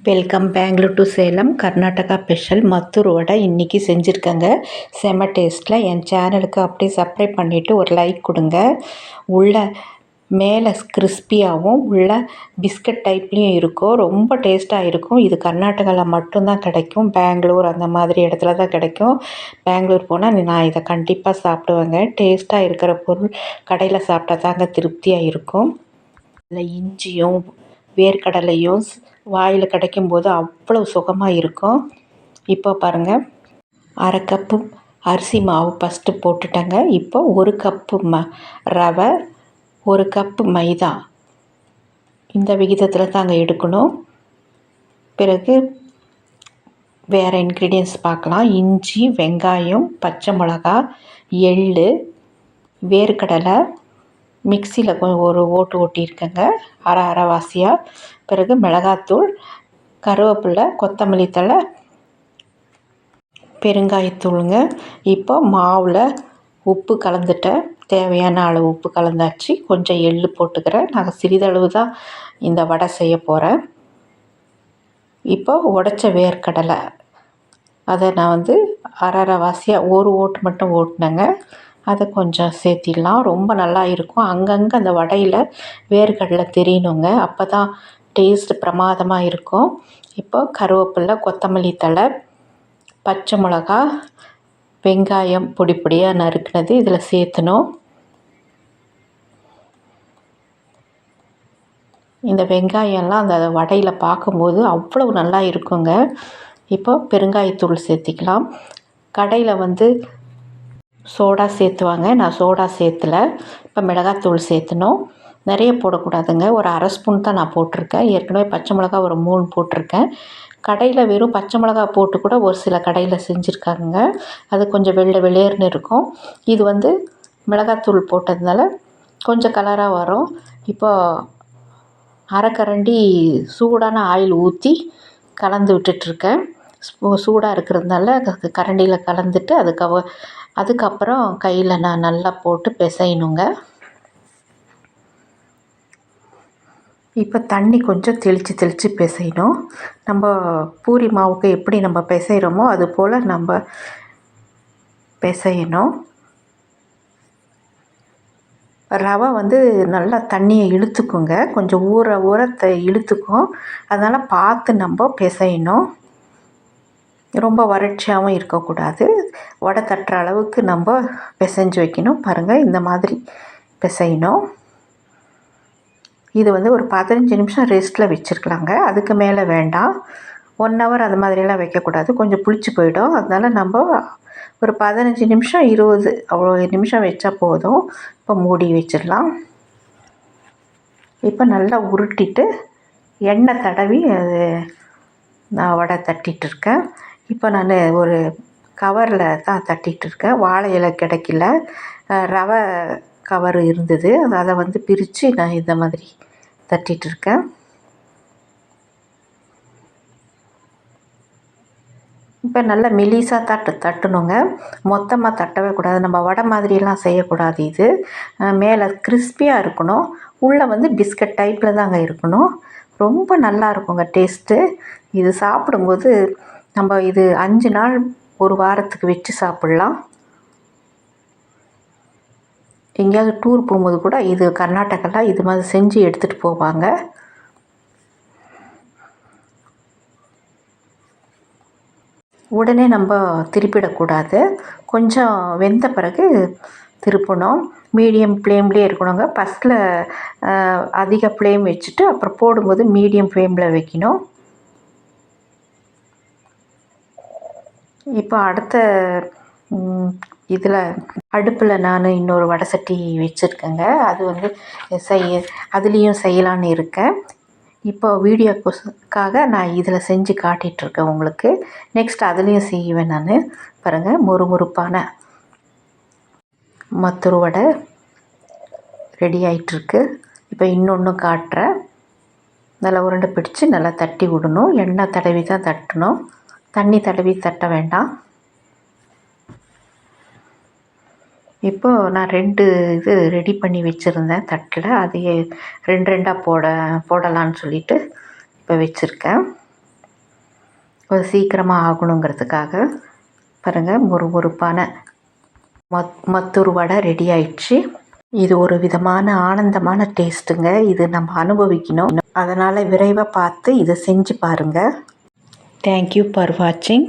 Welcome Bangalore to Salem Karnataka special Maddur vada இன்றைக்கி செஞ்சுருக்கேங்க. செம்ம டேஸ்ட்டில் என் சேனலுக்கு அப்படியே சப்ஸ்கிரைப் பண்ணிவிட்டு ஒரு லைக் கொடுங்க. உள்ள மேலே கிறிஸ்பியாகவும் உள்ள பிஸ்கட் டைப்லேயும் இருக்கும். ரொம்ப டேஸ்ட்டாக இருக்கும். இது கர்நாடகாவில் மட்டும்தான் கிடைக்கும். பெங்களூர் அந்த மாதிரி இடத்துல தான் கிடைக்கும். பெங்களூர் போனால் நான் இதை கண்டிப்பாக சாப்பிடுவேங்க. டேஸ்ட்டாக இருக்கிற பொருள் கடையில் சாப்பிட்டா தாங்க திருப்தியாக இருக்கும். இதில் இஞ்சியும் வேர்க்கடலையும் வாயில் கிடைக்கும்போது அவ்வளோ சுகமாக இருக்கும். இப்போ பாருங்கள், அரை கப்பு அரிசி மாவு ஃபஸ்ட்டு போட்டுட்டேங்க. இப்போ ஒரு கப்பு ரவை, ஒரு கப்பு மைதா, இந்த விகிதத்தில் தாங்க எடுக்கணும். பிறகு வேறு இன்க்ரீடியன்ஸ் பார்க்கலாம். இஞ்சி, வெங்காயம், பச்சை மிளகா, எள், வேர்க்கடலை மிக்சியில் ஒரு ஓட்டு ஓட்டியிருக்கேங்க, அரைவாசியாக. பிறகு மிளகாத்தூள், கருவேப்பிலை, கொத்தமல்லி தழை, பெருங்காயத்தூளுங்க. இப்போ மாவில் உப்பு கலந்துட்டேன். தேவையான அளவு உப்பு கலந்தாச்சு. கொஞ்சம் எள் போட்டுக்கிறேன். நான் சிறிதளவு தான் இந்த வடை செய்ய போகிறேன். இப்போ உடைச்ச வேர்க்கடலை அதை நான் அரைவாசியாக ஒரு ஓட்டு மட்டும் ஓட்டினேங்க. அதை கொஞ்சம் சேர்த்திடலாம். ரொம்ப நல்லா இருக்கும். அங்கங்கே அந்த வடையில் வேர்க்கடலை தெரியணுங்க. அப்போ தான் டேஸ்ட் பிரமாதமாக இருக்கும். இப்போ கருவேப்பிலை, கொத்தமல்லி தழை, பச்சை மிளகா, வெங்காயம் பொடி பொடியாக நறுக்குனது இதில் சேர்த்தணும். இந்த வெங்காயம்லாம் அந்த வடையில் பார்க்கும்போது அவ்வளவு நல்லா இருக்குங்க. இப்போ பெருங்காயத்தூள் சேர்த்திக்கலாம். கடையில் சோடா சேர்த்துவாங்க. நான் சோடா சேர்த்தல. இப்போ மிளகாத்தூள் சேர்த்தணும். நிறைய போடக்கூடாதுங்க. ஒரு அரை ஸ்பூன் தான் நான் போட்டிருக்கேன். ஏற்கனவே பச்சை மிளகா ஒரு 3 போட்டிருக்கேன். கடையில் வெறும் பச்சை மிளகா போட்டு கூட ஒரு சில கடையில் செஞ்சுருக்காங்க. அது கொஞ்சம் வெள்ளேர்னு இருக்கும். இது மிளகாத்தூள் போட்டதுனால கொஞ்சம் கலராக வரும். இப்போ அரைக்கரண்டி சூடான ஆயில் ஊற்றி கலந்து விட்டுட்ருக்கேன். சூடாக இருக்கிறதுனால கரண்டியில் கலந்துட்டு அதுக்கப்புறம் கையில் நான் நல்லா போட்டு பிசையணுங்க. இப்போ தண்ணி கொஞ்சம் தெளித்து பிசையணும். நம்ம பூரி மாவுக்கு எப்படி நம்ம பிசைகிறோமோ அது போல் நம்ம பிசையணும். ரவை நல்லா தண்ணியை இழுத்துக்குங்க. கொஞ்சம் ஊற இழுத்துக்கும். அதனால் பார்த்து நம்ம பிசையணும். ரொம்ப வறட்சியாகவும் இருக்கக்கூடாது. வடை தட்டுற அளவுக்கு நம்ம பிசைஞ்சு வைக்கணும். பாருங்கள், இந்த மாதிரி பிசையணும். இது ஒரு 15 நிமிஷம் ரெஸ்ட்டில் வச்சுருக்கலாங்க. அதுக்கு மேலே வேண்டாம். 1 ஹவர் அது மாதிரியெல்லாம் வைக்கக்கூடாது. கொஞ்சம் புளிச்சு போயிடும். அதனால் நம்ம ஒரு 15 நிமிஷம் 20 அவ்வளோ நிமிஷம் வச்சா போதும். இப்போ மூடி வச்சிடலாம். இப்போ நல்லா உருட்டிட்டு எண்ணெய் தடவி நான் வடை தட்டிகிட்ருக்கேன். இப்போ நான் ஒரு கவரில் தான் தட்டிகிட்ருக்கேன். வாழை இலை கிடைக்கல, ரவை கவர் இருந்தது. அதை பிரித்து நான் இந்த மாதிரி தட்டிகிட்ருக்கேன். இப்போ நல்லா மெலிசாக தட்டணுங்க. மொத்தமாக தட்டவே கூடாது. நம்ம வடை மாதிரியெல்லாம் செய்யக்கூடாது. இது மேலே கிறிஸ்பியாக இருக்கணும். உள்ளே பிஸ்கட் டைப்பில் தாங்க இருக்கணும். ரொம்ப நல்லா இருக்குங்க டேஸ்ட்டு. இது சாப்பிடும்போது நம்ம இது 5 நாள் ஒரு வாரத்துக்கு வச்சு சாப்பிட்லாம். எங்கேயாவது டூர் போகும்போது கூட இது கர்நாடகாவில் இது மாதிரி செஞ்சு எடுத்துகிட்டு போவாங்க. உடனே நம்ம திருப்பிடக்கூடாது. கொஞ்சம் வெந்த பிறகு திருப்பணும். மீடியம் ஃப்ளேம்லேயே இருக்கணுங்க. ஃபஸ்ட்டில் அதிக ஃப்ளேம் வச்சுட்டு அப்புறம் போடும்போது மீடியம் ஃப்ளேமில் வைக்கணும். இப்போ அடுத்த இதில் அடுப்பில் நான் இன்னொரு வடை சட்டி வச்சுருக்கேங்க. அது அதுலேயும் செய்யலான்னு இருக்கேன். இப்போ வீடியோக்காக நான் இதில் செஞ்சு காட்டிகிட்ருக்கேன் உங்களுக்கு. நெக்ஸ்ட் அதுலேயும் செய்வேன் நான். பாருங்கள், மொறுமொறுப்பான மத்தூர் வடை ரெடி ஆகிட்டுருக்கு. இப்போ இன்னொன்று காட்டுறேன். நல்லா உருண்டை பிடிச்சி நல்லா தட்டி விடணும். எண்ணெய் தடவி தான் தட்டணும். தண்ணி தடவி தட்ட வேண்டாம். இப்போது நான் 2 இது ரெடி பண்ணி வச்சுருந்தேன் தட்டில். அதையே 2 2ஆக போடலான்னு சொல்லிட்டு இப்போ வச்சுருக்கேன். சீக்கிரமாக ஆகணுங்கிறதுக்காக பாருங்கள் மொறுமொறுப்பான மத்தூர் வடை ரெடி ஆயிடுச்சு. இது ஒரு விதமான ஆனந்தமான டேஸ்ட்டுங்க. இது நம்ம அனுபவிக்கணும். அதனால் விரைவாக பார்த்து இதை செஞ்சு பாருங்கள். தேங்க்யூ ஃபார் வாட்சிங்.